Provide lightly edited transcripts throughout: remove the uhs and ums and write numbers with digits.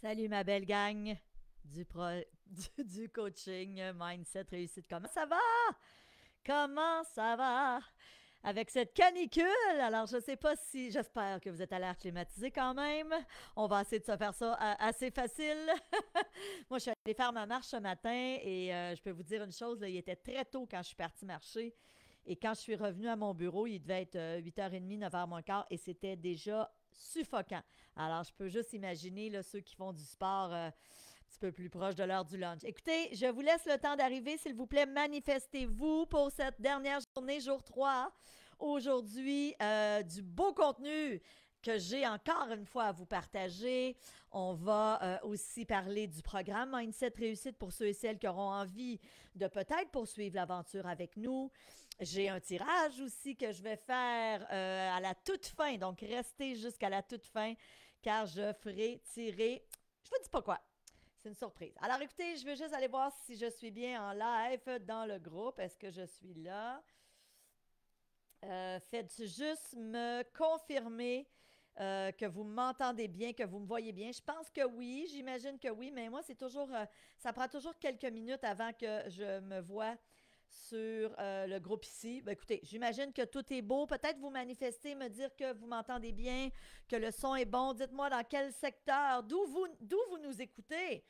Salut ma belle gang du, du coaching Mindset Réussite. Comment ça va? Comment ça va? Avec cette canicule, alors je sais pas si, j'espère que vous êtes à l'air climatisé quand même. On va essayer de se faire ça assez facile. Moi, je suis allée faire ma marche ce matin et je peux vous dire une chose, là, il était très tôt quand je suis partie marcher. Et quand je suis revenue à mon bureau, il devait être 8h30, 9h moins quart et c'était déjà suffocant. Alors, je peux juste imaginer là, ceux qui font du sport un petit peu plus proche de l'heure du lunch. Écoutez, je vous laisse le temps d'arriver. S'il vous plaît, manifestez-vous pour cette dernière journée, jour 3. Aujourd'hui, du beau contenu que j'ai encore une fois à vous partager. On va aussi parler du programme Mindset Réussite pour ceux et celles qui auront envie de peut-être poursuivre l'aventure avec nous. J'ai un tirage aussi que je vais faire à la toute fin, donc restez jusqu'à la toute fin car je ferai tirer, je vous dis pas quoi. C'est une surprise. Alors écoutez, je vais juste aller voir si je suis bien en live dans le groupe. Est-ce que je suis là? Faites juste me confirmer que vous m'entendez bien, que vous me voyez bien. Je pense que oui, j'imagine que oui, mais moi, c'est toujours, ça prend toujours quelques minutes avant que je me vois sur le groupe ici. Ben, écoutez, j'imagine que tout est beau. Peut-être vous manifester, me dire que vous m'entendez bien, que le son est bon. Dites-moi dans quel secteur, d'où vous nous écoutez.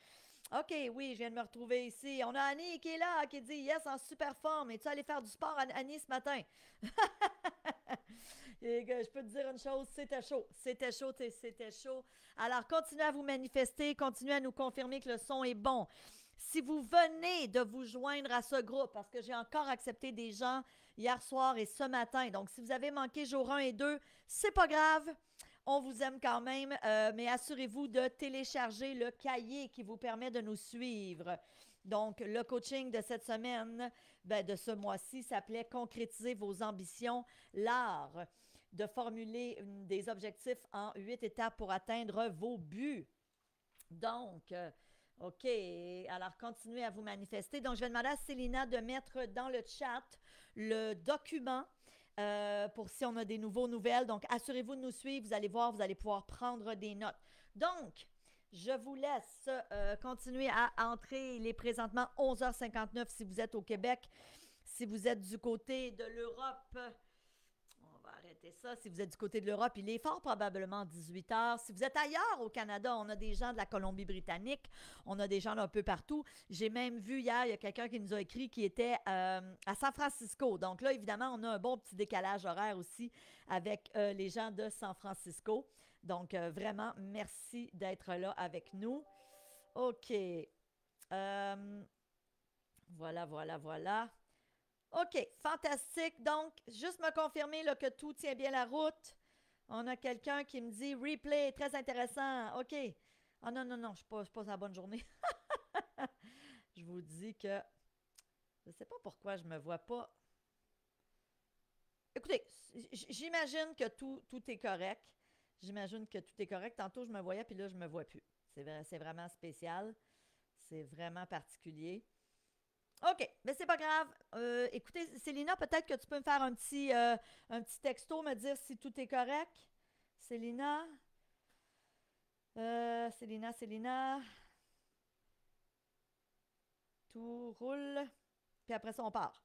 OK, oui, je viens de me retrouver ici. On a Annie qui est là, qui dit Yes, en super forme. Es-tu allé faire du sport, Annie, ce matin? Et je peux te dire une chose, c'était chaud. C'était chaud, c'était chaud. Alors, continuez à vous manifester, continuez à nous confirmer que le son est bon. Si vous venez de vous joindre à ce groupe, parce que j'ai encore accepté des gens hier soir et ce matin, donc si vous avez manqué jour 1 et 2, c'est pas grave. On vous aime quand même, mais assurez-vous de télécharger le cahier qui vous permet de nous suivre. Donc, le coaching de cette semaine, ben, de ce mois-ci, s'appelait Concrétiser vos ambitions, l'art de formuler des objectifs en 8 étapes pour atteindre vos buts. Donc, OK. Alors, continuez à vous manifester. Donc, je vais demander à Célina de mettre dans le chat le document pour si on a des nouveaux nouvelles. Donc, assurez-vous de nous suivre. Vous allez voir, vous allez pouvoir prendre des notes. Donc, je vous laisse continuer à entrer. Il est présentement 11h59 si vous êtes au Québec. Si vous êtes du côté de l'Europe, on va arrêter ça. Si vous êtes du côté de l'Europe, il est fort probablement 18 heures. Si vous êtes ailleurs au Canada, on a des gens de la Colombie-Britannique, on a des gens d'un peu partout. J'ai même vu hier, il y a quelqu'un qui nous a écrit qui était à San Francisco. Donc là, évidemment, on a un bon petit décalage horaire aussi avec les gens de San Francisco. Donc vraiment, merci d'être là avec nous. OK. Voilà, voilà, voilà. OK, fantastique. Donc, juste me confirmer là, que tout tient bien la route. On a quelqu'un qui me dit replay, très intéressant. OK. Ah non, non, non, je ne suis pas à la bonne journée. Je vous dis que je ne sais pas pourquoi je ne me vois pas. Écoutez, j'imagine que tout est correct. J'imagine que tout est correct. Tantôt, je me voyais, puis là, je ne me vois plus. C'est vraiment spécial. C'est vraiment particulier. OK, mais c'est pas grave. Écoutez, Célina, peut-être que tu peux me faire un petit texto, me dire si tout est correct. Célina, Célina, tout roule. Puis après ça, on part.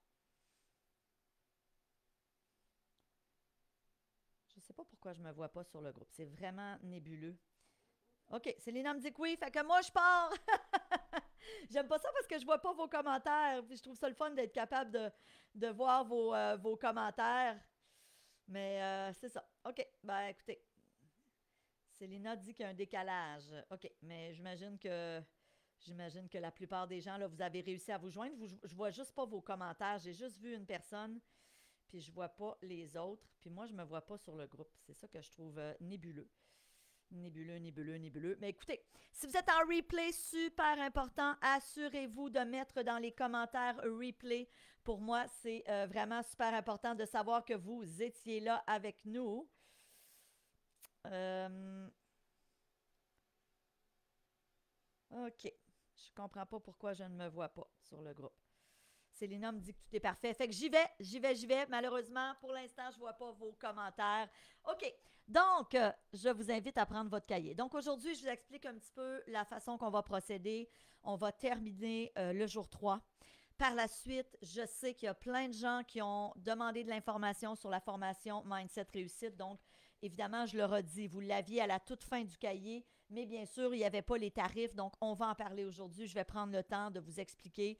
Je sais pas pourquoi je me vois pas sur le groupe. C'est vraiment nébuleux. OK, Célina me dit que oui, fait que moi, je pars. J'aime pas ça parce que je vois pas vos commentaires. Puis je trouve ça le fun d'être capable de voir vos commentaires. Mais c'est ça. OK, ben écoutez, Célina dit qu'il y a un décalage. OK, mais j'imagine que la plupart des gens, là, vous avez réussi à vous joindre. Je vois juste pas vos commentaires. J'ai juste vu une personne, puis je vois pas les autres. Puis moi, je me vois pas sur le groupe. C'est ça que je trouve nébuleux. Nébuleux, nébuleux, nébuleux. Mais écoutez, si vous êtes en replay, super important, assurez-vous de mettre dans les commentaires replay. Pour moi, c'est vraiment super important de savoir que vous étiez là avec nous. Euh, OK. Je comprends pas pourquoi je ne me vois pas sur le groupe. Célina me dit que tout est parfait. Fait que j'y vais, j'y vais, j'y vais. Malheureusement, pour l'instant, je ne vois pas vos commentaires. OK. Donc, je vous invite à prendre votre cahier. Donc, aujourd'hui, je vous explique un petit peu la façon qu'on va procéder. On va terminer le jour 3. Par la suite, je sais qu'il y a plein de gens qui ont demandé de l'information sur la formation Mindset Réussite. Donc, évidemment, je le redis, vous l'aviez à la toute fin du cahier, mais bien sûr, il n'y avait pas les tarifs. Donc, on va en parler aujourd'hui. Je vais prendre le temps de vous expliquer.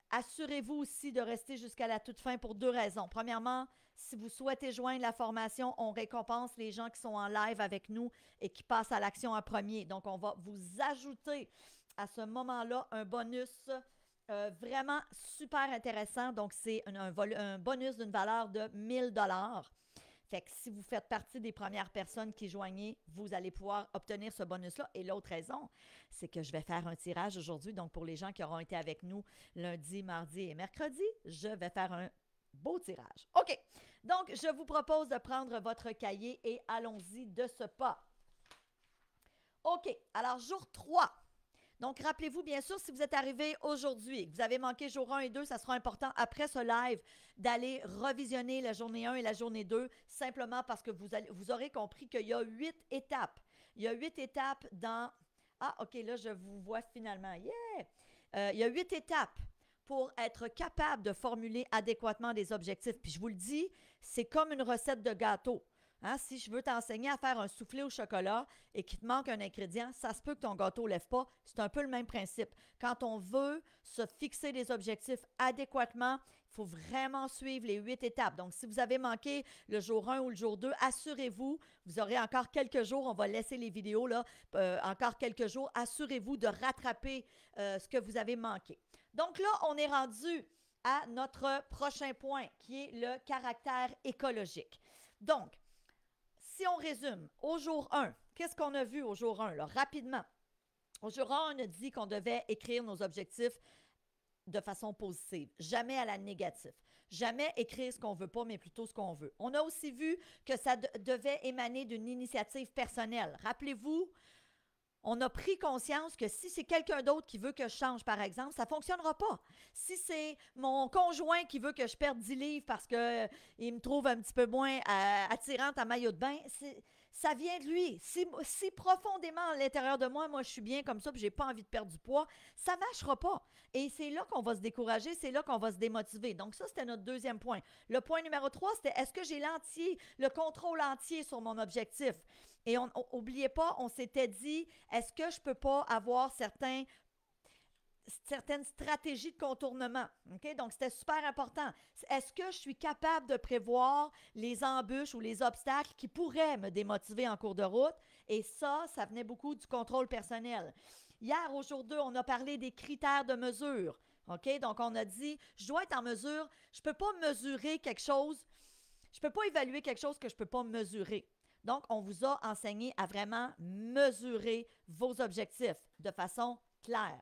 Assurez-vous aussi de rester jusqu'à la toute fin pour 2 raisons. Premièrement, si vous souhaitez joindre la formation, on récompense les gens qui sont en live avec nous et qui passent à l'action en premier. Donc, on va vous ajouter à ce moment-là un bonus vraiment super intéressant. Donc, c'est un bonus d'une valeur de 1000 $. Fait que si vous faites partie des premières personnes qui joignent, vous allez pouvoir obtenir ce bonus-là. Et l'autre raison, c'est que je vais faire un tirage aujourd'hui. Donc, pour les gens qui auront été avec nous lundi, mardi et mercredi, je vais faire un beau tirage. OK. Donc, je vous propose de prendre votre cahier et allons-y de ce pas. OK. Alors, jour 3. Donc, rappelez-vous, bien sûr, si vous êtes arrivé aujourd'hui, que vous avez manqué jour 1 et 2, ça sera important après ce live d'aller revisionner la journée 1 et la journée 2, simplement parce que vous aurez compris qu'il y a 8 étapes. Il y a 8 étapes dans... Ah, OK, là, je vous vois finalement. Yeah! Il y a 8 étapes pour être capable de formuler adéquatement des objectifs. Puis je vous le dis, c'est comme une recette de gâteau. Hein, si je veux t'enseigner à faire un soufflé au chocolat et qu'il te manque un ingrédient, ça se peut que ton gâteau ne lève pas. C'est un peu le même principe. Quand on veut se fixer des objectifs adéquatement, il faut vraiment suivre les 8 étapes. Donc, si vous avez manqué le jour 1 ou le jour 2, assurez-vous, vous aurez encore quelques jours, on va laisser les vidéos là, encore quelques jours, assurez-vous de rattraper ce que vous avez manqué. Donc là, on est rendu à notre prochain point qui est le caractère écologique. Donc, si on résume, au jour 1, qu'est-ce qu'on a vu au jour 1, là, rapidement? Au jour 1, on a dit qu'on devait écrire nos objectifs de façon positive, jamais à la négative. Jamais écrire ce qu'on veut pas, mais plutôt ce qu'on veut. On a aussi vu que ça devait émaner d'une initiative personnelle. Rappelez-vous, on a pris conscience que si c'est quelqu'un d'autre qui veut que je change, par exemple, ça ne fonctionnera pas. Si c'est mon conjoint qui veut que je perde 10 livres parce qu'il me trouve un petit peu moins attirante à maillot de bain, ça vient de lui. Si profondément à l'intérieur de moi, je suis bien comme ça et je n'ai pas envie de perdre du poids, ça ne marchera pas. Et c'est là qu'on va se décourager, c'est là qu'on va se démotiver. Donc ça, c'était notre deuxième point. Le point numéro 3, c'était est-ce que j'ai le contrôle entier sur mon objectif? Et n'oubliez pas, on s'était dit, est-ce que je ne peux pas avoir certaines stratégies de contournement? Okay? Donc, c'était super important. Est-ce que je suis capable de prévoir les embûches ou les obstacles qui pourraient me démotiver en cours de route? Et ça venait beaucoup du contrôle personnel. Hier, au jour 2, on a parlé des critères de mesure. OK? Donc, on a dit, je dois être en mesure, je ne peux pas mesurer quelque chose, je ne peux pas évaluer quelque chose que je ne peux pas mesurer. Donc, on vous a enseigné à vraiment mesurer vos objectifs de façon claire.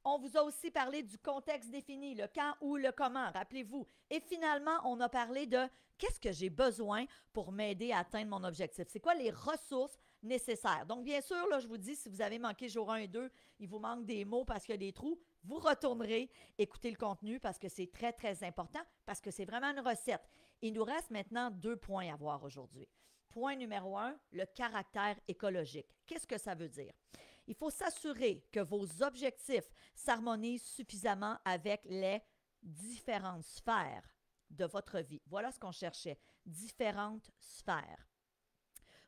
On vous a aussi parlé du contexte défini, le quand ou le comment, rappelez-vous. Et finalement, on a parlé de qu'est-ce que j'ai besoin pour m'aider à atteindre mon objectif. C'est quoi les ressources nécessaires? Donc, bien sûr, là, je vous dis, si vous avez manqué jour 1 et 2, il vous manque des mots parce qu'il y a des trous, vous retournerez écouter le contenu parce que c'est très, très important, parce que c'est vraiment une recette. Il nous reste maintenant 2 points à voir aujourd'hui. Point numéro 1, le caractère écologique. Qu'est-ce que ça veut dire? Il faut s'assurer que vos objectifs s'harmonisent suffisamment avec les différentes sphères de votre vie. Voilà ce qu'on cherchait, différentes sphères.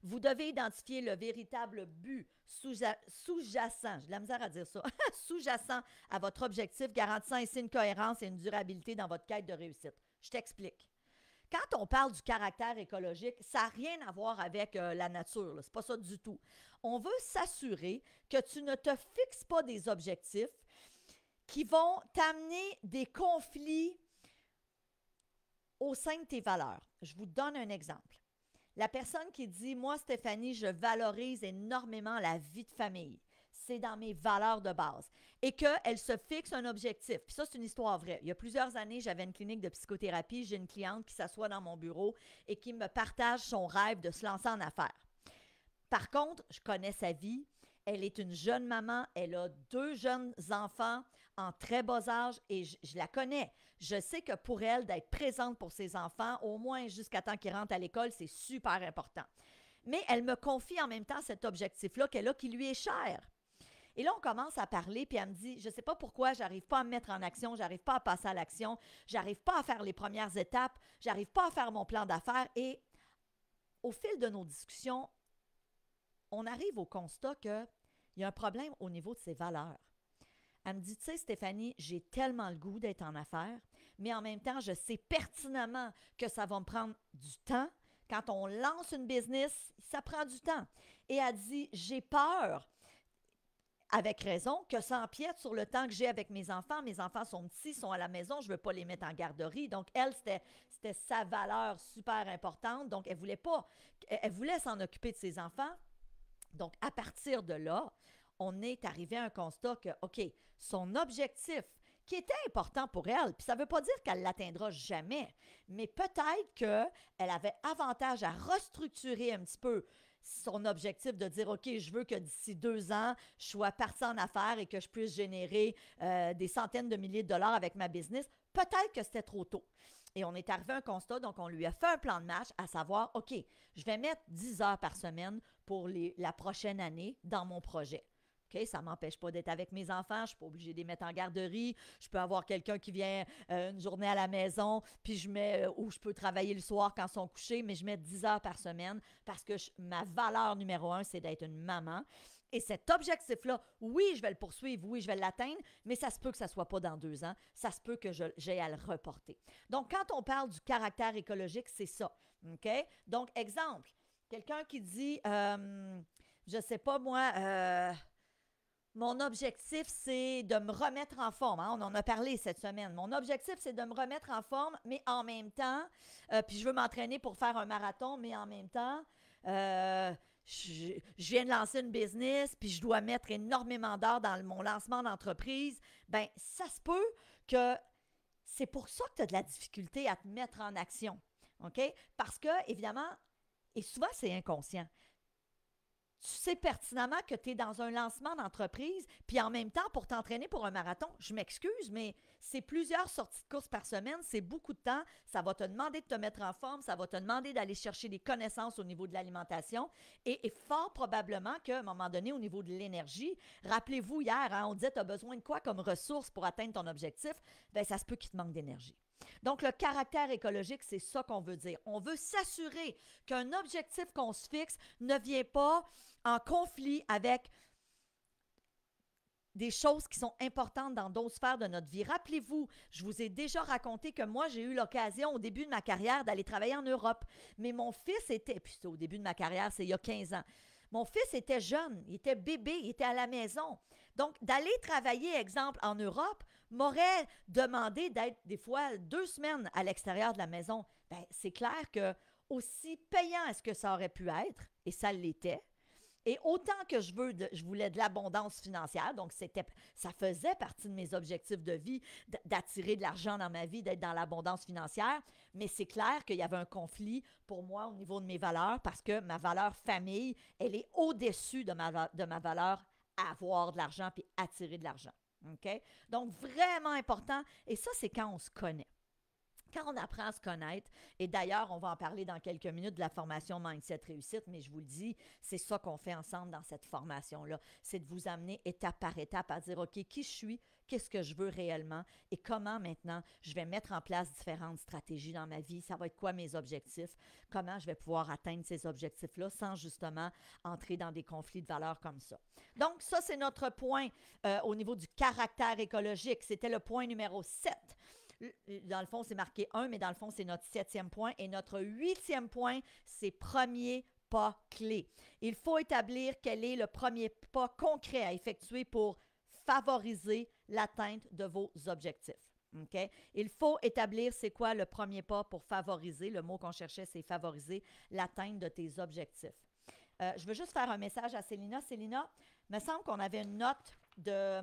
Vous devez identifier le véritable but sous-jacent, j'ai de la misère à dire ça, sous-jacent à votre objectif, garantissant ainsi une cohérence et une durabilité dans votre quête de réussite. Je t'explique. Quand on parle du caractère écologique, ça n'a rien à voir avec la nature. Ce n'est pas ça du tout. On veut s'assurer que tu ne te fixes pas des objectifs qui vont t'amener des conflits au sein de tes valeurs. Je vous donne un exemple. La personne qui dit « Moi, Stéphanie, je valorise énormément la vie de famille. C'est dans mes valeurs de base. » Et qu'elle se fixe un objectif. Puis ça, c'est une histoire vraie. Il y a plusieurs années, j'avais une clinique de psychothérapie. J'ai une cliente qui s'assoit dans mon bureau et qui me partage son rêve de se lancer en affaires. Par contre, je connais sa vie. Elle est une jeune maman, elle a 2 jeunes enfants en très bas âge et je la connais. Je sais que pour elle, d'être présente pour ses enfants, au moins jusqu'à temps qu'ils rentrent à l'école, c'est super important. Mais elle me confie en même temps cet objectif-là qu'elle a qui lui est cher. Et là, on commence à parler, puis elle me dit, je ne sais pas pourquoi, j'arrive pas à me mettre en action, j'arrive pas à passer à l'action, j'arrive pas à faire les premières étapes, j'arrive pas à faire mon plan d'affaires. Et au fil de nos discussions, on arrive au constat qu'il y a un problème au niveau de ses valeurs. Elle me dit, tu sais, Stéphanie, j'ai tellement le goût d'être en affaires, mais en même temps, je sais pertinemment que ça va me prendre du temps. Quand on lance une business, ça prend du temps. Et elle dit, j'ai peur, avec raison, que ça empiète sur le temps que j'ai avec mes enfants. Mes enfants sont petits, sont à la maison, je ne veux pas les mettre en garderie. Donc, elle, c'était sa valeur super importante. Donc, elle voulait s'en occuper de ses enfants. Donc, à partir de là, on est arrivé à un constat que, OK, son objectif, qui était important pour elle, puis ça ne veut pas dire qu'elle ne l'atteindra jamais, mais peut-être qu'elle avait avantage à restructurer un petit peu son objectif de dire, OK, je veux que d'ici 2 ans, je sois partie en affaires et que je puisse générer des centaines de milliers de dollars avec ma business. Peut-être que c'était trop tôt. Et on est arrivé à un constat, donc on lui a fait un plan de match, à savoir, OK, je vais mettre 10 heures par semaine pour la prochaine année dans mon projet. OK, ça ne m'empêche pas d'être avec mes enfants, je ne suis pas obligée de les mettre en garderie, je peux avoir quelqu'un qui vient une journée à la maison, puis ou je peux travailler le soir quand ils sont couchés, mais je mets 10 heures par semaine parce que ma valeur numéro 1, c'est d'être une maman. Et cet objectif-là, oui, je vais le poursuivre, oui, je vais l'atteindre, mais ça se peut que ça ne soit pas dans 2 ans, ça se peut que j'ai à le reporter. Donc, quand on parle du caractère écologique, c'est ça. OK? Donc, exemple, quelqu'un qui dit, je ne sais pas moi, mon objectif, c'est de me remettre en forme. Hein? On en a parlé cette semaine. Mon objectif, c'est de me remettre en forme, mais en même temps, puis je veux m'entraîner pour faire un marathon, mais en même temps, je viens de lancer une business, puis je dois mettre énormément d'heures dans mon lancement d'entreprise. Bien, ça se peut que c'est pour ça que tu as de la difficulté à te mettre en action. OK? Parce que, évidemment, et souvent, c'est inconscient. Tu sais pertinemment que tu es dans un lancement d'entreprise, puis en même temps, pour t'entraîner pour un marathon, je m'excuse, mais c'est plusieurs sorties de course par semaine, c'est beaucoup de temps, ça va te demander de te mettre en forme, ça va te demander d'aller chercher des connaissances au niveau de l'alimentation, et fort probablement qu'à un moment donné, au niveau de l'énergie, rappelez-vous hier, hein, on disait, tu as besoin de quoi comme ressource pour atteindre ton objectif? Bien, ça se peut qu'il te manque d'énergie. Donc, le caractère écologique, c'est ça qu'on veut dire. On veut s'assurer qu'un objectif qu'on se fixe ne vient pas en conflit avec des choses qui sont importantes dans d'autres sphères de notre vie. Rappelez-vous, je vous ai déjà raconté que moi, j'ai eu l'occasion au début de ma carrière d'aller travailler en Europe. Mais mon fils était, puis c'est au début de ma carrière, c'est il y a 15 ans. Mon fils était jeune, il était bébé, il était à la maison. Donc, d'aller travailler, exemple, en Europe, m'aurait demandé d'être des fois 2 semaines à l'extérieur de la maison. Bien, c'est clair que aussi payant est-ce que ça aurait pu être, et ça l'était, et autant que je voulais de l'abondance financière, donc ça faisait partie de mes objectifs de vie, d'attirer de l'argent dans ma vie, d'être dans l'abondance financière, mais c'est clair qu'il y avait un conflit pour moi au niveau de mes valeurs parce que ma valeur famille, elle est au-dessus de ma valeur avoir de l'argent puis attirer de l'argent. OK? Donc, vraiment important, et ça, c'est quand on se connaît. Quand on apprend à se connaître, et d'ailleurs, on va en parler dans quelques minutes de la formation Mindset Réussite, mais je vous le dis, c'est ça qu'on fait ensemble dans cette formation-là. C'est de vous amener étape par étape à dire, OK, qui je suis, qu'est-ce que je veux réellement et comment maintenant je vais mettre en place différentes stratégies dans ma vie, ça va être quoi mes objectifs, comment je vais pouvoir atteindre ces objectifs-là sans justement entrer dans des conflits de valeurs comme ça. Donc, ça, c'est notre point au niveau du caractère écologique. C'était le point numéro 7. Dans le fond, c'est marqué 1, mais dans le fond, c'est notre 7e point. Et notre 8e point, c'est premier pas clé. Il faut établir quel est le premier pas concret à effectuer pour favoriser l'atteinte de vos objectifs. Okay? Il faut établir c'est quoi le premier pas pour favoriser, le mot qu'on cherchait, c'est favoriser l'atteinte de tes objectifs. Je veux juste faire un message à Célina. Célina, il me semble qu'on avait une note de...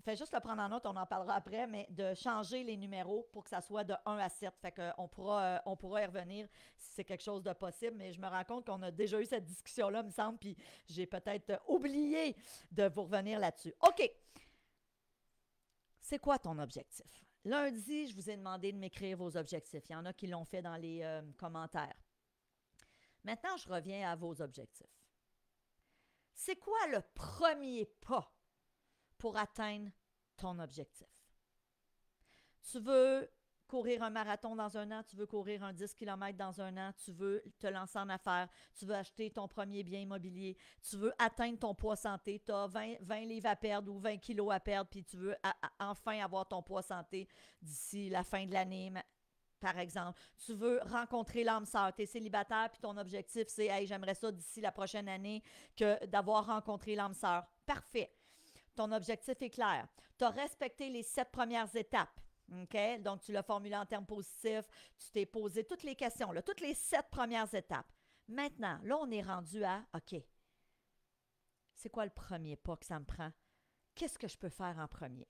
fais juste le prendre en note, on en parlera après, mais de changer les numéros pour que ça soit de 1 à 7. Fait qu'on pourra y revenir si c'est quelque chose de possible, mais je me rends compte qu'on a déjà eu cette discussion-là, me semble, puis j'ai peut-être oublié de vous revenir là-dessus. OK. C'est quoi ton objectif? Lundi, je vous ai demandé de m'écrire vos objectifs. Il y en a qui l'ont fait dans les commentaires. Maintenant, je reviens à vos objectifs. C'est quoi le premier pas pour atteindre ton objectif? Tu veux courir un marathon dans un an, tu veux courir un 10 km dans un an, tu veux te lancer en affaires, tu veux acheter ton premier bien immobilier, tu veux atteindre ton poids santé, tu as 20 livres à perdre ou 20 kilos à perdre, puis tu veux enfin avoir ton poids santé d'ici la fin de l'année, par exemple. Tu veux rencontrer l'âme sœur, tu es célibataire, puis ton objectif, c'est « Hey, j'aimerais ça d'ici la prochaine année que d'avoir rencontré l'âme sœur. » Parfait. Ton objectif est clair. Tu as respecté les 7 premières étapes. OK? Donc, tu l'as formulé en termes positifs. Tu t'es posé toutes les questions, là, toutes les 7 premières étapes. Maintenant, là, on est rendu à OK. C'est quoi le premier pas que ça me prend? Qu'est-ce que je peux faire en premier?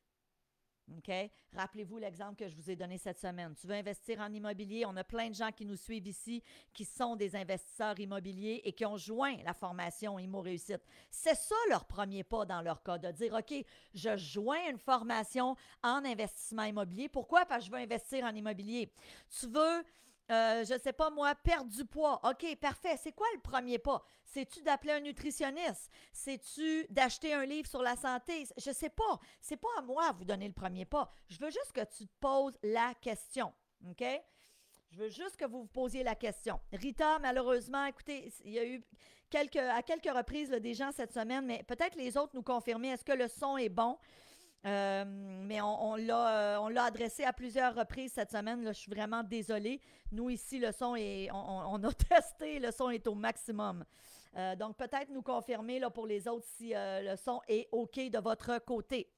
OK? Rappelez-vous l'exemple que je vous ai donné cette semaine. Tu veux investir en immobilier? On a plein de gens qui nous suivent ici qui sont des investisseurs immobiliers et qui ont joint la formation Immo Réussite. C'est ça leur premier pas dans leur cas, de dire, OK, je joins une formation en investissement immobilier. Pourquoi? Parce que je veux investir en immobilier. Tu veux... je ne sais pas moi, perdre du poids. OK, parfait. C'est quoi le premier pas? C'est-tu d'appeler un nutritionniste? C'est-tu d'acheter un livre sur la santé? Je ne sais pas. C'est pas à moi de vous donner le premier pas. Je veux juste que tu te poses la question. OK? Je veux juste que vous vous posiez la question. Rita, malheureusement, écoutez, il y a eu à quelques reprises là, des gens cette semaine, mais peut-être les autres nous confirmer, est-ce que le son est bon? Mais on l'a adressé à plusieurs reprises cette semaine. Là, je suis vraiment désolée. Nous, ici, le son est... On a testé, le son est au maximum. Donc, peut-être nous confirmer là, pour les autres si le son est OK de votre côté.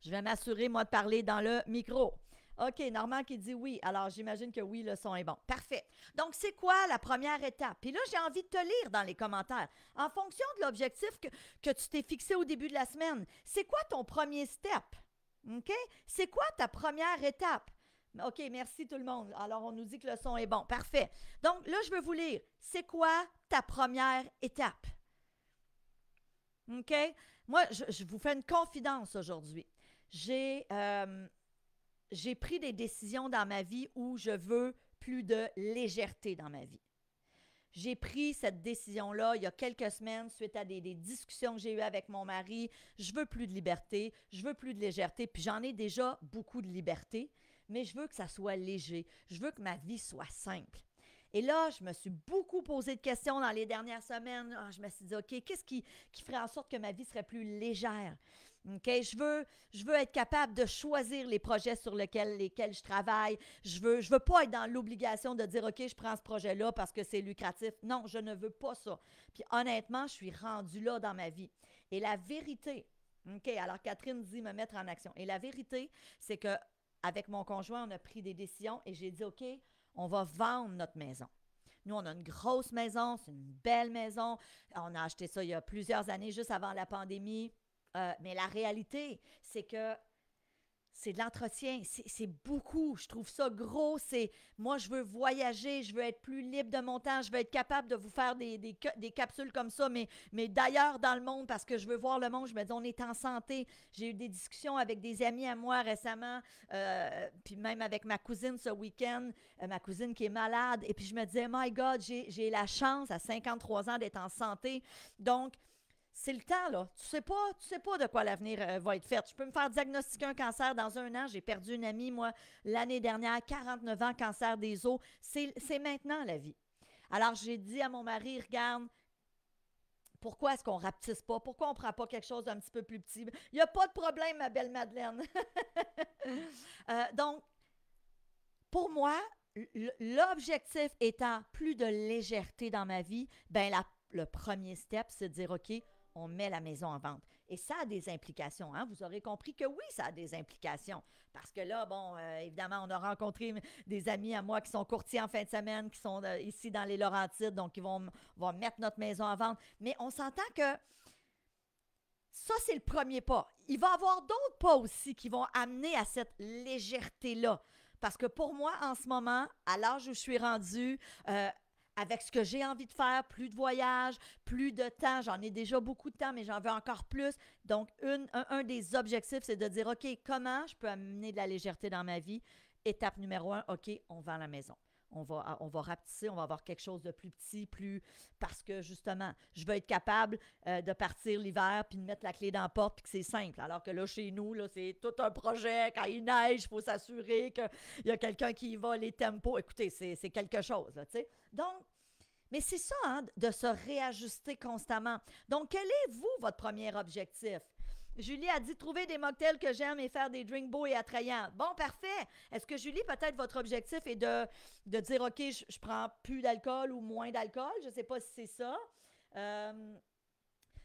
Je vais m'assurer, moi, de parler dans le micro. OK, Normand qui dit oui. Alors, j'imagine que oui, le son est bon. Parfait. Donc, c'est quoi la première étape? Puis là, j'ai envie de te lire dans les commentaires. En fonction de l'objectif que tu t'es fixé au début de la semaine, c'est quoi ton premier step? OK? C'est quoi ta première étape? OK, merci tout le monde. Alors, on nous dit que le son est bon. Parfait. Donc, là, je veux vous lire. C'est quoi ta première étape? OK? Moi, je vous fais une confidence aujourd'hui. J'ai pris des décisions dans ma vie où je veux plus de légèreté dans ma vie. J'ai pris cette décision-là il y a quelques semaines suite à des discussions que j'ai eues avec mon mari. Je veux plus de liberté, je veux plus de légèreté, puis j'en ai déjà beaucoup de liberté, mais je veux que ça soit léger. Je veux que ma vie soit simple. Et là, je me suis beaucoup posé de questions dans les dernières semaines. Je me suis dit, OK, qu'est-ce qui ferait en sorte que ma vie serait plus légère? OK, je veux être capable de choisir les projets sur lesquels je travaille. Je veux pas être dans l'obligation de dire, OK, je prends ce projet-là parce que c'est lucratif. Non, je ne veux pas ça. Puis honnêtement, je suis rendue là dans ma vie. Et la vérité, OK, alors Catherine dit me mettre en action. Et la vérité, c'est que avec mon conjoint, on a pris des décisions et j'ai dit, OK, on va vendre notre maison. Nous, on a une grosse maison, c'est une belle maison. On a acheté ça il y a plusieurs années, juste avant la pandémie. Mais la réalité, c'est que c'est de l'entretien. C'est beaucoup. Je trouve ça gros. Moi, je veux voyager. Je veux être plus libre de mon temps. Je veux être capable de vous faire des capsules comme ça, mais d'ailleurs dans le monde, parce que je veux voir le monde. Je me dis, on est en santé. J'ai eu des discussions avec des amis à moi récemment, puis même avec ma cousine ce week-end, ma cousine qui est malade. Et puis je me disais, my God, j'ai la chance à 53 ans d'être en santé. Donc, c'est le temps, là. Tu sais pas de quoi l'avenir va être fait. Je peux me faire diagnostiquer un cancer dans un an. J'ai perdu une amie, moi, l'année dernière, 49 ans, cancer des os. C'est maintenant, la vie. Alors, j'ai dit à mon mari, regarde, pourquoi est-ce qu'on ne rapetisse pas? Pourquoi on ne prend pas quelque chose d'un petit peu plus petit? Il n'y a pas de problème, ma belle Madeleine. Donc, pour moi, l'objectif étant plus de légèreté dans ma vie, ben le premier step, c'est de dire, OK, on met la maison en vente. Et ça a des implications. Hein? Vous aurez compris que oui, ça a des implications. Parce que là, bon, évidemment, on a rencontré des amis à moi qui sont courtiers en fin de semaine, qui sont ici dans les Laurentides, donc ils vont mettre notre maison en vente. Mais on s'entend que Ça, c'est le premier pas. Il va y avoir d'autres pas aussi qui vont amener à cette légèreté-là. Parce que pour moi, en ce moment, à l'âge où je suis rendue, avec ce que j'ai envie de faire, plus de voyages, plus de temps, j'en ai déjà beaucoup de temps, mais j'en veux encore plus. Donc, un des objectifs, c'est de dire, OK, comment je peux amener de la légèreté dans ma vie? Étape numéro 1, OK, on vend la maison. On va rapetisser, on va avoir quelque chose de plus petit, parce que justement, je veux être capable de partir l'hiver puis de mettre la clé dans la porte puis que c'est simple. Alors que là, chez nous, là, c'est tout un projet. Quand il neige, il faut s'assurer qu'il y a quelqu'un qui y va, les tempos. Écoutez, c'est quelque chose, là, tu sais. Donc, mais c'est ça, hein, de se réajuster constamment. Donc, quel est, vous, votre premier objectif? Julie a dit trouver des mocktails que j'aime et faire des drinks beaux et attrayants. Bon, parfait. Est-ce que, Julie, peut-être votre objectif est de dire, OK, je prends plus d'alcool ou moins d'alcool? Je ne sais pas si c'est ça.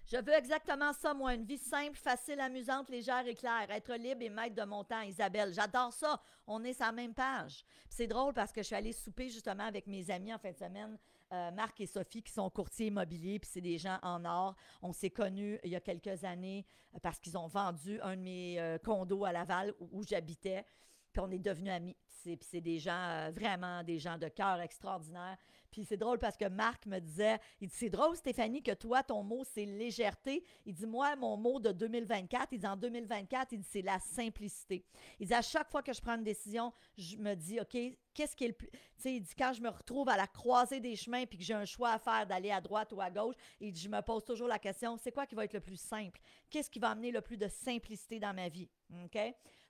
Je veux exactement ça, moi, une vie simple, facile, amusante, légère et claire, être libre et maître de mon temps, Isabelle. J'adore ça. On est sur la même page. Puis c'est drôle parce que je suis allée souper justement avec mes amis en fin de semaine, Marc et Sophie, qui sont courtiers immobiliers, puis c'est des gens en or. On s'est connus il y a quelques années parce qu'ils ont vendu un de mes condos à Laval où j'habitais, puis on est devenus amis. Puis c'est des gens, vraiment des gens de cœur extraordinaires. Puis c'est drôle parce que Marc me disait, il dit, c'est drôle Stéphanie que toi, ton mot, c'est légèreté. Il dit, moi, mon mot de 2024, il dit, en 2024, il dit, c'est la simplicité. Il dit, à chaque fois que je prends une décision, je me dis, OK, qu'est-ce qui est le plus... Tu sais, il dit, quand je me retrouve à la croisée des chemins puis que j'ai un choix à faire d'aller à droite ou à gauche, il dit, je me pose toujours la question, c'est quoi qui va être le plus simple? Qu'est-ce qui va amener le plus de simplicité dans ma vie? OK?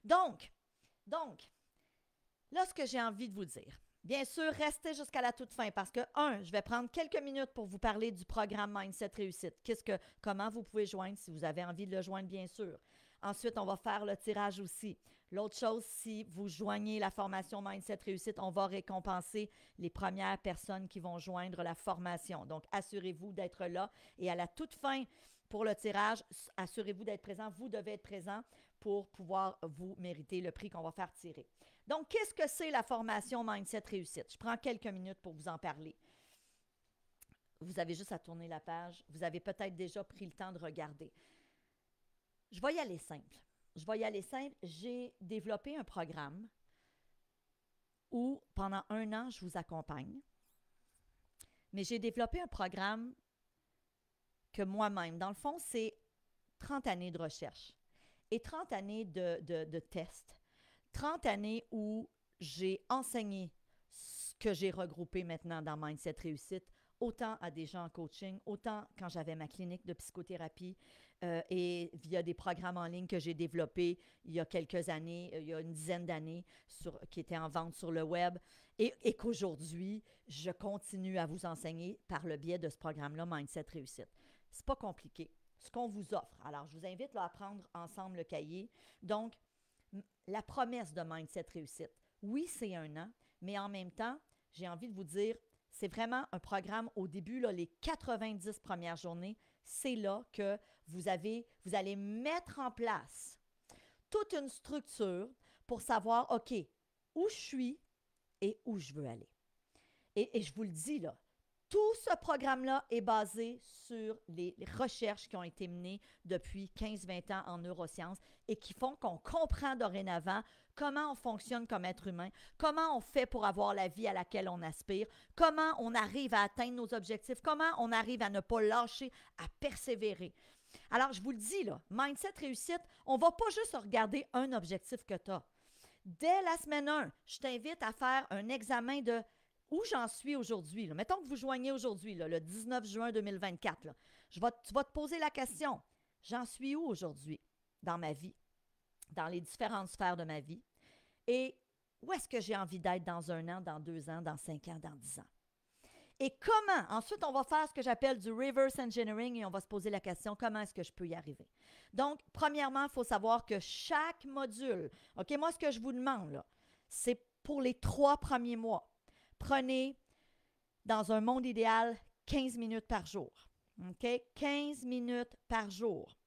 Donc, là, ce que j'ai envie de vous dire, bien sûr, restez jusqu'à la toute fin parce que, je vais prendre quelques minutes pour vous parler du programme Mindset Réussite. Comment vous pouvez joindre si vous avez envie de le joindre, bien sûr. Ensuite, on va faire le tirage aussi. L'autre chose, si vous joignez la formation Mindset Réussite, on va récompenser les premières personnes qui vont joindre la formation. Donc, assurez-vous d'être là. Et à la toute fin, pour le tirage, assurez-vous d'être présent. Vous devez être présent pour pouvoir vous mériter le prix qu'on va faire tirer. Donc, qu'est-ce que c'est la formation Mindset Réussite? Je prends quelques minutes pour vous en parler. Vous avez juste à tourner la page. Vous avez peut-être déjà pris le temps de regarder. Je vais y aller simple. J'ai développé un programme où, pendant 1 an, je vous accompagne. Mais j'ai développé un programme que moi-même, dans le fond, c'est 30 années de recherche et 30 années de tests. 30 années où j'ai enseigné ce que j'ai regroupé maintenant dans Mindset Réussite, autant à des gens en coaching, autant quand j'avais ma clinique de psychothérapie et via des programmes en ligne que j'ai développés il y a quelques années, il y a une dizaine d'années, qui étaient en vente sur le web et qu'aujourd'hui, je continue à vous enseigner par le biais de ce programme-là, Mindset Réussite. C'est pas compliqué. Ce qu'on vous offre. Alors, je vous invite là, à prendre ensemble le cahier. Donc, la promesse de Mindset Réussite. Oui, c'est 1 an, mais en même temps, j'ai envie de vous dire, c'est vraiment un programme au début, là, les 90 premières journées, c'est là que vous allez mettre en place toute une structure pour savoir, OK, où je suis et où je veux aller. Et je vous le dis, là, tout ce programme-là est basé sur les recherches qui ont été menées depuis 15-20 ans en neurosciences et qui font qu'on comprend dorénavant comment on fonctionne comme être humain, comment on fait pour avoir la vie à laquelle on aspire, comment on arrive à atteindre nos objectifs, comment on arrive à ne pas lâcher, à persévérer. Alors, je vous le dis, là, Mindset Réussite, on ne va pas juste regarder un objectif que tu as. Dès la semaine 1, je t'invite à faire un examen de où j'en suis aujourd'hui. Là. Mettons que vous joignez aujourd'hui, là, le 19 juin 2024. Là. Tu vas te poser la question, j'en suis où aujourd'hui dans ma vie, dans les différentes sphères de ma vie? Et où est-ce que j'ai envie d'être dans 1 an, dans 2 ans, dans 5 ans, dans 10 ans? Et comment? Ensuite, on va faire ce que j'appelle du reverse engineering et on va se poser la question, comment est-ce que je peux y arriver? Donc, premièrement, il faut savoir que chaque module, OK, moi, ce que je vous demande, là, c'est pour les 3 premiers mois. Prenez, dans un monde idéal, 15 minutes par jour. OK? 15 minutes par jour.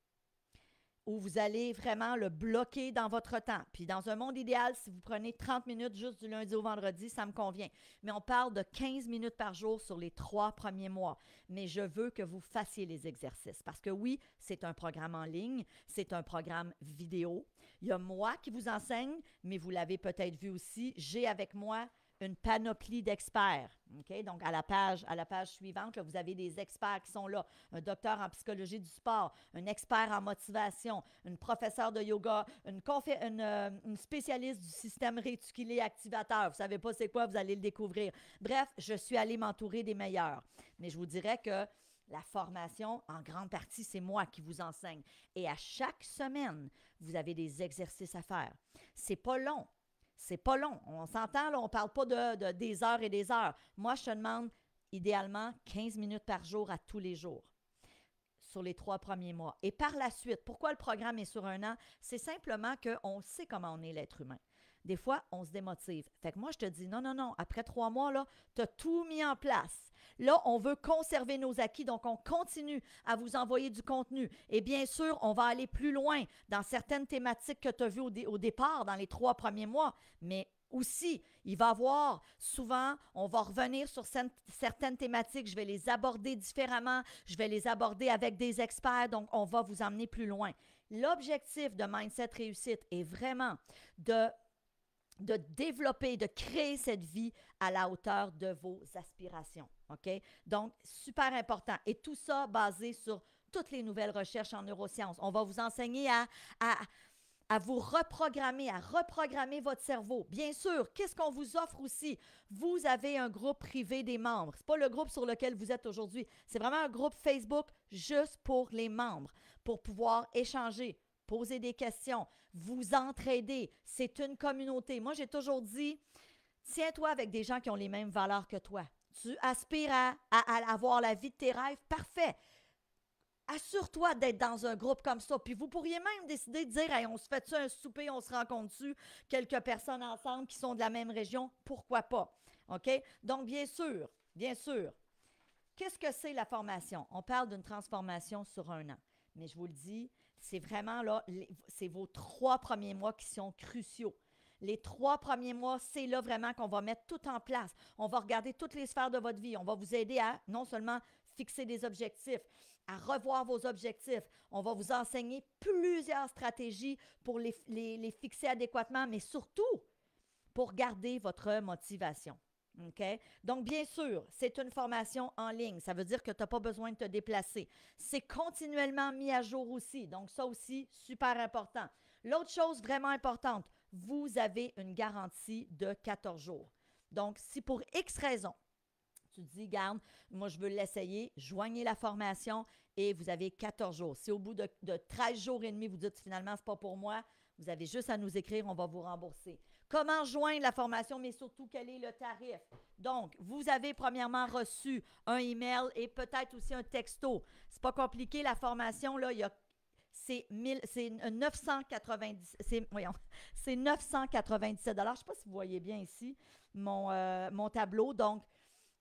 où vous allez vraiment le bloquer dans votre temps. Puis dans un monde idéal, si vous prenez 30 minutes juste du lundi au vendredi, ça me convient. Mais on parle de 15 minutes par jour sur les 3 premiers mois. Mais je veux que vous fassiez les exercices parce que oui, c'est un programme en ligne, c'est un programme vidéo. Il y a moi qui vous enseigne, mais vous l'avez peut-être vu aussi, j'ai avec moi une panoplie d'experts. Okay? Donc, à la page suivante, là, vous avez des experts qui sont là. Un docteur en psychologie du sport, un expert en motivation, une professeure de yoga, une spécialiste du système réticulé activateur. Vous ne savez pas c'est quoi, vous allez le découvrir. Bref, je suis allée m'entourer des meilleurs. Mais je vous dirais que la formation, en grande partie, c'est moi qui vous enseigne. Et à chaque semaine, vous avez des exercices à faire. C'est pas long. C'est pas long. On s'entend, là, on ne parle pas des heures et des heures. Moi, je te demande idéalement 15 minutes par jour à tous les jours sur les 3 premiers mois. Et par la suite, pourquoi le programme est sur un an? C'est simplement qu'on sait comment on est l'être humain. Des fois, on se démotive. Fait que moi, je te dis, non, non, non, après 3 mois, là, tu as tout mis en place. Là, on veut conserver nos acquis, donc on continue à vous envoyer du contenu. Et bien sûr, on va aller plus loin dans certaines thématiques que tu as vues au départ, dans les 3 premiers mois, mais aussi, il va y avoir souvent, on va revenir sur certaines thématiques, je vais les aborder différemment, je vais les aborder avec des experts, donc on va vous emmener plus loin. L'objectif de Mindset Réussite est vraiment de développer, de créer cette vie à la hauteur de vos aspirations. OK? Donc, super important. Et tout ça basé sur toutes les nouvelles recherches en neurosciences. On va vous enseigner à vous reprogrammer, à reprogrammer votre cerveau. Bien sûr, qu'est-ce qu'on vous offre aussi? Vous avez un groupe privé des membres. Ce n'est pas le groupe sur lequel vous êtes aujourd'hui. C'est vraiment un groupe Facebook juste pour les membres, pour pouvoir échanger, poser des questions, vous entraider. C'est une communauté. Moi, j'ai toujours dit, tiens-toi avec des gens qui ont les mêmes valeurs que toi. Tu aspires à avoir la vie de tes rêves, parfait. Assure-toi d'être dans un groupe comme ça. Puis vous pourriez même décider de dire, hey, on se fait-tu un souper, on se rencontre-tu, quelques personnes ensemble qui sont de la même région, pourquoi pas? OK? Donc, bien sûr, qu'est-ce que c'est la formation? On parle d'une transformation sur un an. Mais je vous le dis, c'est vraiment là, c'est vos 3 premiers mois qui sont cruciaux. Les 3 premiers mois, c'est là vraiment qu'on va mettre tout en place. On va regarder toutes les sphères de votre vie. On va vous aider à non seulement fixer des objectifs, à revoir vos objectifs. On va vous enseigner plusieurs stratégies pour les fixer adéquatement, mais surtout pour garder votre motivation. OK? Donc, bien sûr, c'est une formation en ligne. Ça veut dire que tu n'as pas besoin de te déplacer. C'est continuellement mis à jour aussi. Donc, ça aussi, super important. L'autre chose vraiment importante, vous avez une garantie de 14 jours. Donc, si pour X raison, tu te dis, garde, moi, je veux l'essayer, joignez la formation et vous avez 14 jours. Si au bout de 13 jours et demi, vous dites finalement, ce n'est pas pour moi, vous avez juste à nous écrire, on va vous rembourser. Comment joindre la formation, mais surtout, quel est le tarif? Donc, vous avez premièrement reçu un email et peut-être aussi un texto. C'est pas compliqué, la formation, là, c'est 990, c'est 997 $. Je ne sais pas si vous voyez bien ici mon tableau. Donc,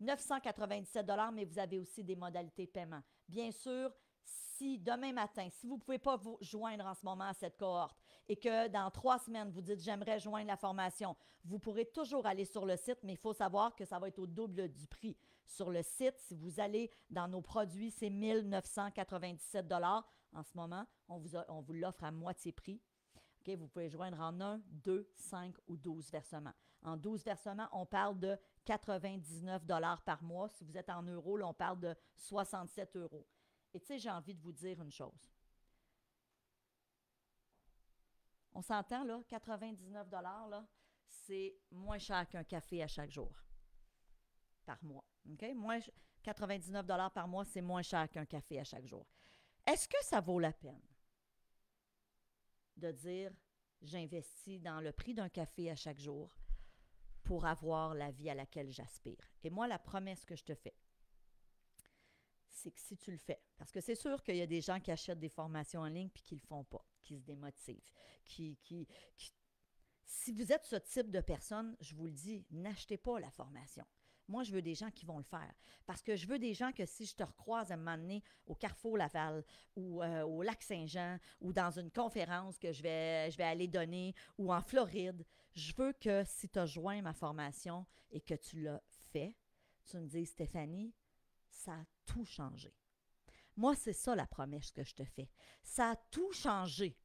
997 $, mais vous avez aussi des modalités de paiement. Bien sûr, si demain matin, si vous ne pouvez pas vous joindre en ce moment à cette cohorte et que dans 3 semaines, vous dites « j'aimerais joindre la formation », vous pourrez toujours aller sur le site, mais il faut savoir que ça va être au double du prix. Sur le site, si vous allez dans nos produits, c'est 1997 $ en ce moment. On vous l'offre à moitié prix. Okay, vous pouvez joindre en 1, 2, 5 ou 12 versements. En 12 versements, on parle de 99 $ par mois. Si vous êtes en euros, là, on parle de 67 €. Et tu sais, j'ai envie de vous dire une chose. On s'entend, là, 99 $, là, c'est moins cher qu'un café à chaque jour, par mois. Okay? 99 $ par mois, c'est moins cher qu'un café à chaque jour. Est-ce que ça vaut la peine de dire j'investis dans le prix d'un café à chaque jour pour avoir la vie à laquelle j'aspire? Et moi, la promesse que je te fais, c'est que si tu le fais, parce que c'est sûr qu'il y a des gens qui achètent des formations en ligne puis qui ne le font pas, qui se démotivent, si vous êtes ce type de personne, je vous le dis, n'achetez pas la formation. Moi, je veux des gens qui vont le faire. Parce que je veux des gens que si je te recroise à un moment donné au Carrefour Laval ou au Lac-Saint-Jean ou dans une conférence que je vais aller donner ou en Floride, je veux que si tu as joint ma formation et que tu l'as fait, tu me dises, Stéphanie, ça a tout changé. Moi, c'est ça la promesse que je te fais. Ça a tout changé.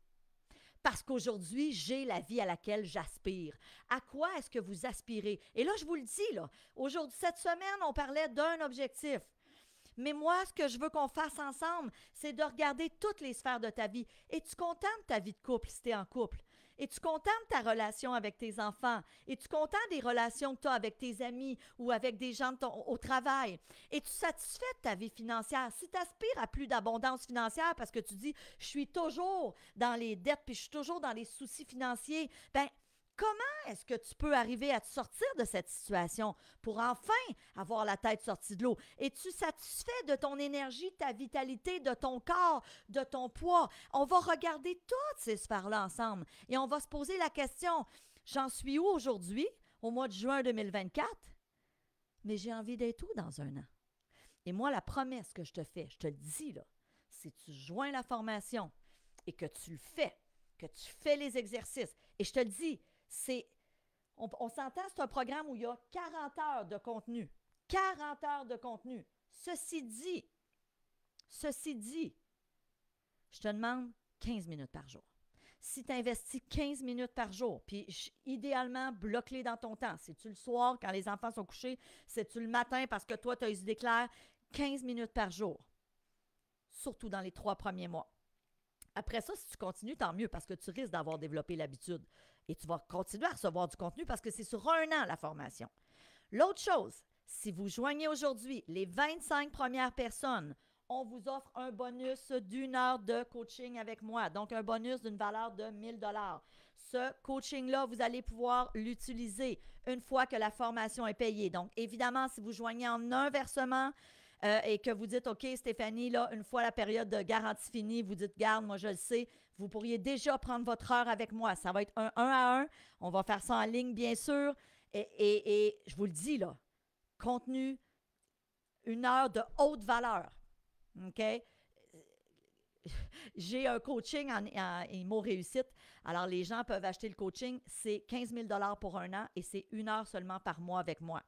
Parce qu'aujourd'hui, j'ai la vie à laquelle j'aspire. À quoi est-ce que vous aspirez? Et là, je vous le dis, là, aujourd'hui, cette semaine, on parlait d'un objectif. Mais moi, ce que je veux qu'on fasse ensemble, c'est de regarder toutes les sphères de ta vie. Es-tu content de ta vie de couple si tu es en couple? Es-tu content de ta relation avec tes enfants? Es-tu content des relations que tu as avec tes amis ou avec des gens au travail? Es-tu satisfait de ta vie financière? Si tu aspires à plus d'abondance financière parce que tu dis, je suis toujours dans les dettes puis je suis toujours dans les soucis financiers, ben comment est-ce que tu peux arriver à te sortir de cette situation pour enfin avoir la tête sortie de l'eau? Es-tu satisfait de ton énergie, de ta vitalité, de ton corps, de ton poids? On va regarder toutes ces sphères-là ensemble et on va se poser la question, j'en suis où aujourd'hui, au mois de juin 2024? Mais j'ai envie d'être où dans un an? Et moi, la promesse que je te fais, je te le dis là, si tu joins la formation et que tu le fais, que tu fais les exercices, et je te le dis, on s'entend, c'est un programme où il y a 40 heures de contenu. 40 heures de contenu. Ceci dit, je te demande 15 minutes par jour. Si tu investis 15 minutes par jour, puis idéalement, bloque-les dans ton temps. C'est-tu le soir, quand les enfants sont couchés? C'est-tu le matin parce que toi, tu as eu idées claires? 15 minutes par jour. Surtout dans les 3 premiers mois. Après ça, si tu continues, tant mieux, parce que tu risques d'avoir développé l'habitude. Et tu vas continuer à recevoir du contenu parce que c'est sur un an, la formation. L'autre chose, si vous joignez aujourd'hui les 25 premières personnes, on vous offre un bonus d'une heure de coaching avec moi. Donc, un bonus d'une valeur de 1 000 $. Ce coaching-là, vous allez pouvoir l'utiliser une fois que la formation est payée. Donc, évidemment, si vous joignez en un versement, et que vous dites, OK, Stéphanie, là, une fois la période de garantie finie, vous dites, garde, moi, je le sais, vous pourriez déjà prendre votre heure avec moi. Ça va être un à un. On va faire ça en ligne, bien sûr. Et je vous le dis, là, contenu, une heure de haute valeur. OK? J'ai un coaching en IMO Réussite. Alors, les gens peuvent acheter le coaching. C'est 15 000 $ pour un an et c'est 1 heure seulement par mois avec moi.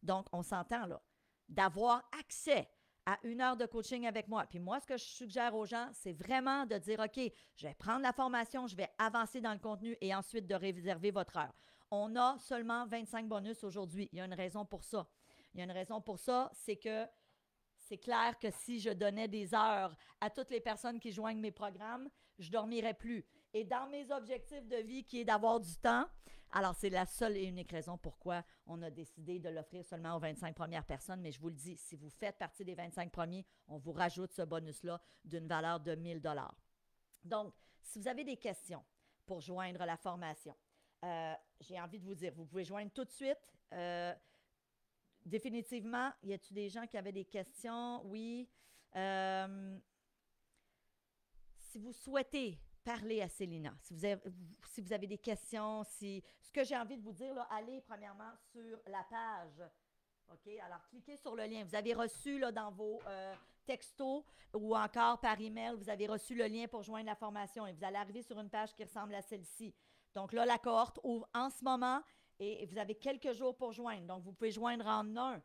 Donc, on s'entend, là, d'avoir accès à 1 heure de coaching avec moi. Puis moi, ce que je suggère aux gens, c'est vraiment de dire, OK, je vais prendre la formation, je vais avancer dans le contenu et ensuite de réserver votre heure. On a seulement 25 bonus aujourd'hui. Il y a une raison pour ça. Il y a une raison pour ça, c'est que c'est clair que si je donnais des heures à toutes les personnes qui joignent mes programmes, je ne dormirais plus. Et dans mes objectifs de vie, qui est d'avoir du temps, alors c'est la seule et unique raison pourquoi on a décidé de l'offrir seulement aux 25 premières personnes. Mais je vous le dis, si vous faites partie des 25 premiers, on vous rajoute ce bonus-là d'une valeur de 1 000 $. Donc, si vous avez des questions pour joindre la formation, j'ai envie de vous dire, vous pouvez joindre tout de suite. Définitivement, y a-t-il des gens qui avaient des questions? Oui. Si vous souhaitez parler à Célina, si vous avez des questions, ce que j'ai envie de vous dire, là, allez premièrement sur la page. OK? Alors, cliquez sur le lien. Vous avez reçu là, dans vos textos ou encore par email, vous avez reçu le lien pour joindre la formation et vous allez arriver sur une page qui ressemble à celle-ci. Donc là, la cohorte ouvre en ce moment. Et vous avez quelques jours pour joindre. Donc, vous pouvez joindre en 1,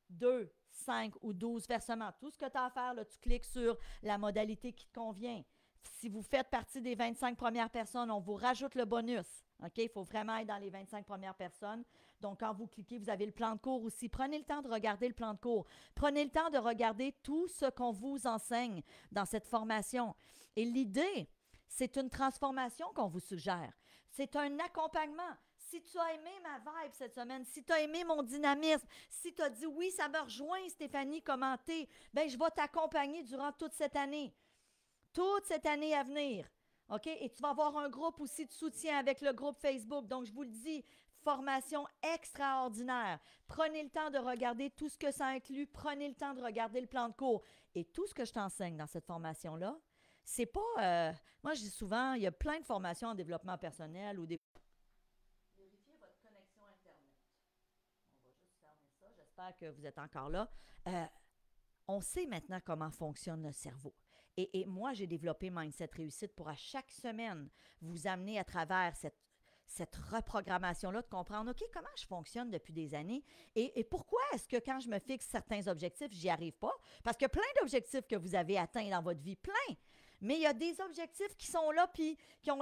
2, 5 ou 12 versements. Tout ce que tu as à faire, là, tu cliques sur la modalité qui te convient. Si vous faites partie des 25 premières personnes, on vous rajoute le bonus. OK? Il faut vraiment être dans les 25 premières personnes. Donc, quand vous cliquez, vous avez le plan de cours aussi. Prenez le temps de regarder le plan de cours. Prenez le temps de regarder tout ce qu'on vous enseigne dans cette formation. Et l'idée, c'est une transformation qu'on vous suggère. C'est un accompagnement. Si tu as aimé ma vibe cette semaine, si tu as aimé mon dynamisme, si tu as dit oui, ça me rejoint, Stéphanie, comment t'es, bien, je vais t'accompagner durant toute cette année à venir. OK? Et tu vas avoir un groupe aussi de soutien avec le groupe Facebook. Donc, je vous le dis, formation extraordinaire. Prenez le temps de regarder tout ce que ça inclut. Prenez le temps de regarder le plan de cours. Et tout ce que je t'enseigne dans cette formation-là, c'est pas... moi, je dis souvent, il y a plein de formations en développement personnel ou des j'espère que vous êtes encore là. On sait maintenant comment fonctionne notre cerveau. Et moi, j'ai développé Mindset Réussite pour à chaque semaine vous amener à travers cette reprogrammation-là, de comprendre, OK, comment je fonctionne depuis des années et pourquoi est-ce que quand je me fixe certains objectifs, j'y arrive pas? Parce qu'il y a plein d'objectifs que vous avez atteints dans votre vie, plein. Mais il y a des objectifs qui sont là, puis qui ont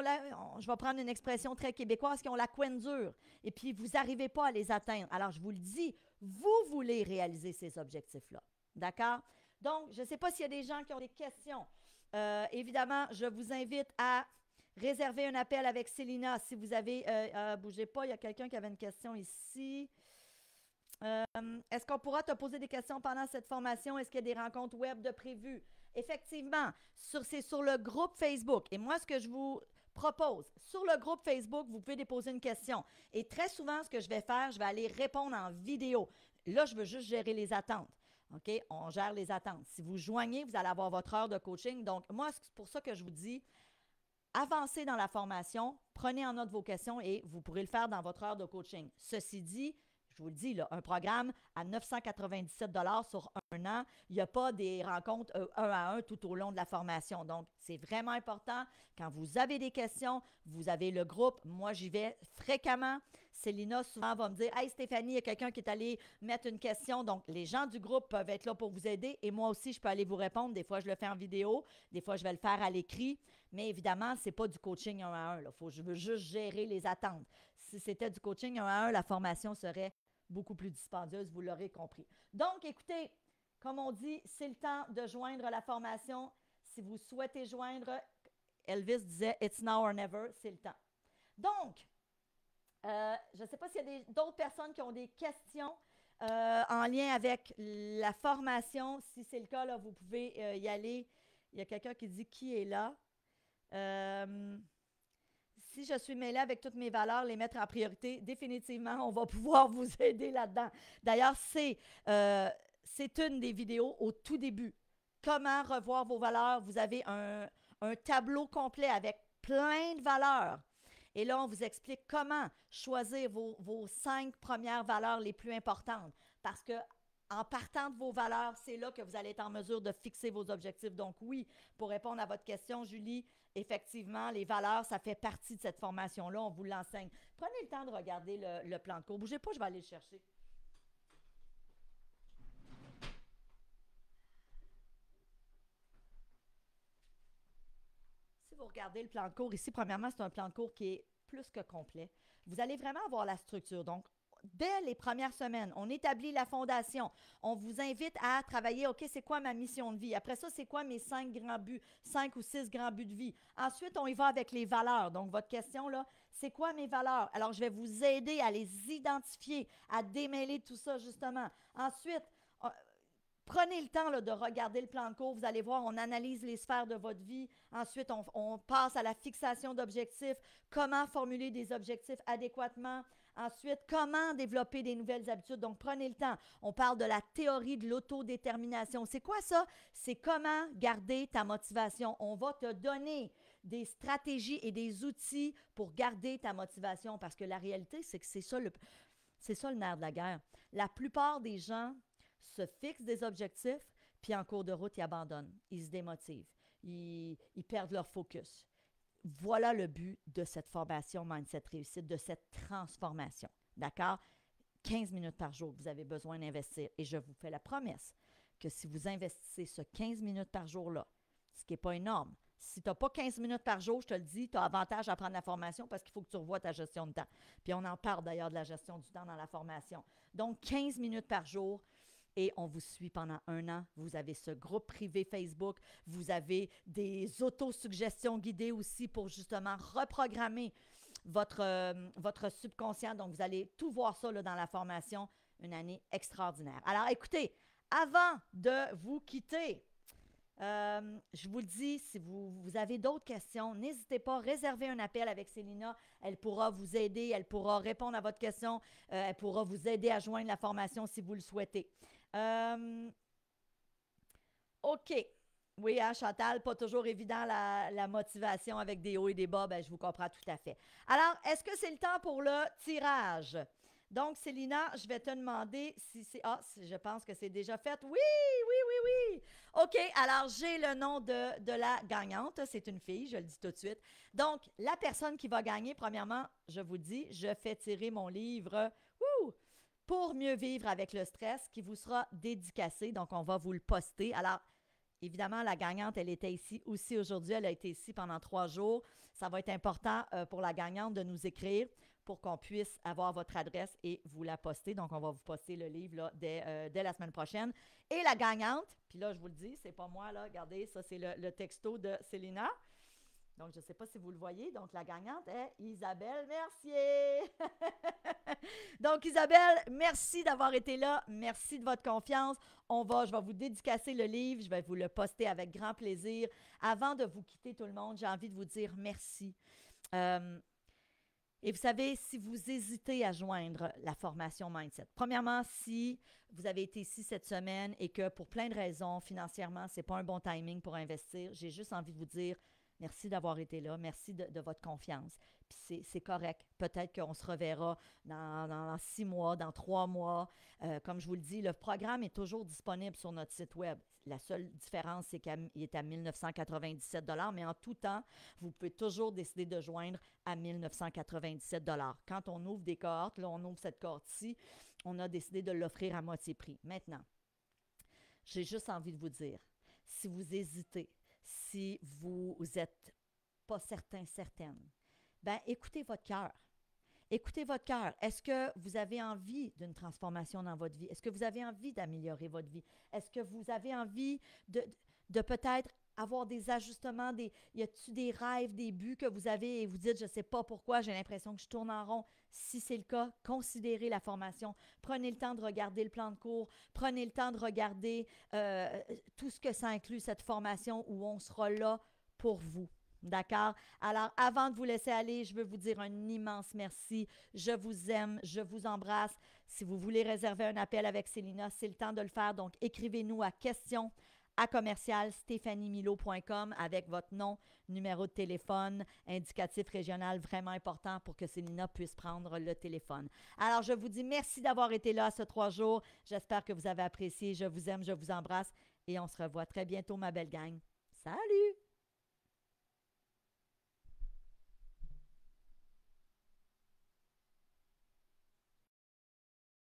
je vais prendre une expression très québécoise, qui ont la couenne dure. Et puis, vous n'arrivez pas à les atteindre. Alors, je vous le dis, vous voulez réaliser ces objectifs-là. D'accord? Donc, je ne sais pas s'il y a des gens qui ont des questions. Évidemment, je vous invite à réserver un appel avec Célina. Si vous avez... bougez pas, il y a quelqu'un qui avait une question ici. Est-ce qu'on pourra te poser des questions pendant cette formation? Est-ce qu'il y a des rencontres web de prévues? Effectivement, c'est sur le groupe Facebook. Et moi, ce que je vous propose, sur le groupe Facebook, vous pouvez déposer une question. Et très souvent, ce que je vais faire, je vais aller répondre en vidéo. Là, je veux juste gérer les attentes. OK? On gère les attentes. Si vous joignez, vous allez avoir votre heure de coaching. Donc, moi, c'est pour ça que je vous dis, avancez dans la formation, prenez en note vos questions et vous pourrez le faire dans votre heure de coaching. Ceci dit, je vous le dis, là, un programme à 997 $ sur un an, il n'y a pas des rencontres un à un tout au long de la formation. Donc, c'est vraiment important. Quand vous avez des questions, vous avez le groupe. Moi, j'y vais fréquemment. Célina, souvent, va me dire « Hey Stéphanie, il y a quelqu'un qui est allé mettre une question. » Donc, les gens du groupe peuvent être là pour vous aider et moi aussi, je peux aller vous répondre. Des fois, je le fais en vidéo. Des fois, je vais le faire à l'écrit. Mais évidemment, ce n'est pas du coaching un à un. Je veux juste gérer les attentes. Si c'était du coaching un à un, la formation serait beaucoup plus dispendieuse, vous l'aurez compris. Donc, écoutez, comme on dit, c'est le temps de joindre la formation. Si vous souhaitez joindre, Elvis disait « It's now or never », c'est le temps. Donc, je ne sais pas s'il y a d'autres personnes qui ont des questions en lien avec la formation. Si c'est le cas, là, vous pouvez y aller. Il y a quelqu'un qui dit « Qui est là? » Si je suis mêlée avec toutes mes valeurs, les mettre en priorité, définitivement, on va pouvoir vous aider là-dedans. D'ailleurs, c'est une des vidéos au tout début. Comment revoir vos valeurs? Vous avez un tableau complet avec plein de valeurs. Et là, on vous explique comment choisir vos 5 premières valeurs les plus importantes. Parce que en partant de vos valeurs, c'est là que vous allez être en mesure de fixer vos objectifs. Donc oui, pour répondre à votre question, Julie, effectivement, les valeurs, ça fait partie de cette formation-là. On vous l'enseigne. Prenez le temps de regarder le plan de cours. Bougez pas, je vais aller le chercher. Si vous regardez le plan de cours ici, premièrement, c'est un plan de cours qui est plus que complet. Vous allez vraiment avoir la structure. Donc, dès les premières semaines, on établit la fondation. On vous invite à travailler, OK, c'est quoi ma mission de vie? Après ça, c'est quoi mes 5 grands buts, 5 ou 6 grands buts de vie? Ensuite, on y va avec les valeurs. Donc, votre question, là, c'est quoi mes valeurs? Alors, je vais vous aider à les identifier, à démêler tout ça, justement. Ensuite, prenez le temps là, de regarder le plan de cours. Vous allez voir, on analyse les sphères de votre vie. Ensuite, on passe à la fixation d'objectifs. Comment formuler des objectifs adéquatement? Ensuite, comment développer des nouvelles habitudes? Donc, prenez le temps. On parle de la théorie de l'autodétermination. C'est quoi ça? C'est comment garder ta motivation. On va te donner des stratégies et des outils pour garder ta motivation parce que la réalité, c'est que c'est ça le nerf de la guerre. La plupart des gens se fixent des objectifs, puis en cours de route, ils abandonnent. Ils se démotivent. Ils perdent leur focus. Voilà le but de cette formation Mindset Réussite, de cette transformation. D'accord? 15 minutes par jour, vous avez besoin d'investir. Et je vous fais la promesse que si vous investissez ce 15 minutes par jour-là, ce qui n'est pas énorme, si tu n'as pas 15 minutes par jour, je te le dis, tu as avantage à prendre la formation parce qu'il faut que tu revoies ta gestion de temps. Puis on en parle d'ailleurs de la gestion du temps dans la formation. Donc, 15 minutes par jour, et on vous suit pendant 1 an. Vous avez ce groupe privé Facebook. Vous avez des autosuggestions guidées aussi pour justement reprogrammer votre subconscient. Donc, vous allez tout voir ça là, dans la formation. Une année extraordinaire. Alors, écoutez, avant de vous quitter, je vous le dis, si vous avez d'autres questions, n'hésitez pas, réservez un appel avec Célina. Elle pourra vous aider, elle pourra répondre à votre question, elle pourra vous aider à joindre la formation si vous le souhaitez. OK. Oui, hein, Chantal, pas toujours évident la motivation avec des hauts et des bas. Ben, je vous comprends tout à fait. Alors, est-ce que c'est le temps pour le tirage? Donc, Célina, je vais te demander si c'est... Ah, je pense que c'est déjà fait. Oui, oui, oui, oui. OK, alors j'ai le nom de la gagnante. C'est une fille, je le dis tout de suite. Donc, la personne qui va gagner, premièrement, je vous dis, je fais tirer mon livre wouh, Pour mieux vivre avec le stress qui vous sera dédicacé. Donc, on va vous le poster. Alors, évidemment, la gagnante, elle était ici aussi aujourd'hui. Elle a été ici pendant 3 jours. Ça va être important pour la gagnante de nous écrire pour qu'on puisse avoir votre adresse et vous la poster. Donc, on va vous poster le livre là, dès la semaine prochaine. Et la gagnante, puis là, je vous le dis, c'est pas moi, là. Regardez, ça, c'est le texto de Célina. Donc, je ne sais pas si vous le voyez. Donc, la gagnante est Isabelle Mercier. Donc, Isabelle, merci d'avoir été là. Merci de votre confiance. Je vais vous dédicacer le livre. Je vais vous le poster avec grand plaisir. Avant de vous quitter, tout le monde, j'ai envie de vous dire merci. Et vous savez, si vous hésitez à joindre la formation Mindset, premièrement, si vous avez été ici cette semaine et que pour plein de raisons, financièrement, ce n'est pas un bon timing pour investir, j'ai juste envie de vous dire merci d'avoir été là, merci de votre confiance. Puis c'est correct. Peut-être qu'on se reverra dans 6 mois, dans 3 mois. Comme je vous le dis, le programme est toujours disponible sur notre site web. La seule différence, c'est qu'il est à 1997 $, mais en tout temps, vous pouvez toujours décider de joindre à 1997 $. Quand on ouvre des cohortes, là, on ouvre cette cohorte-ci, on a décidé de l'offrir à moitié prix. Maintenant, j'ai juste envie de vous dire, si vous hésitez, si vous n'êtes pas certain, certaine, ben écoutez votre cœur. Écoutez votre cœur. Est-ce que vous avez envie d'une transformation dans votre vie? Est-ce que vous avez envie d'améliorer votre vie? Est-ce que vous avez envie de peut-être avoir des ajustements? Y a-t-il des rêves, des buts que vous avez et vous dites, je ne sais pas pourquoi, j'ai l'impression que je tourne en rond? Si c'est le cas, considérez la formation. Prenez le temps de regarder le plan de cours. Prenez le temps de regarder tout ce que ça inclut, cette formation où on sera là pour vous. D'accord? Alors, avant de vous laisser aller, je veux vous dire un immense merci. Je vous aime, je vous embrasse. Si vous voulez réserver un appel avec Célina, c'est le temps de le faire. Donc, écrivez-nous à questions@stephaniemilo.com avec votre nom, numéro de téléphone, indicatif régional vraiment important pour que Célina puisse prendre le téléphone. Alors, je vous dis merci d'avoir été là ce 3 jours. J'espère que vous avez apprécié. Je vous aime, je vous embrasse et on se revoit très bientôt, ma belle gang. Salut!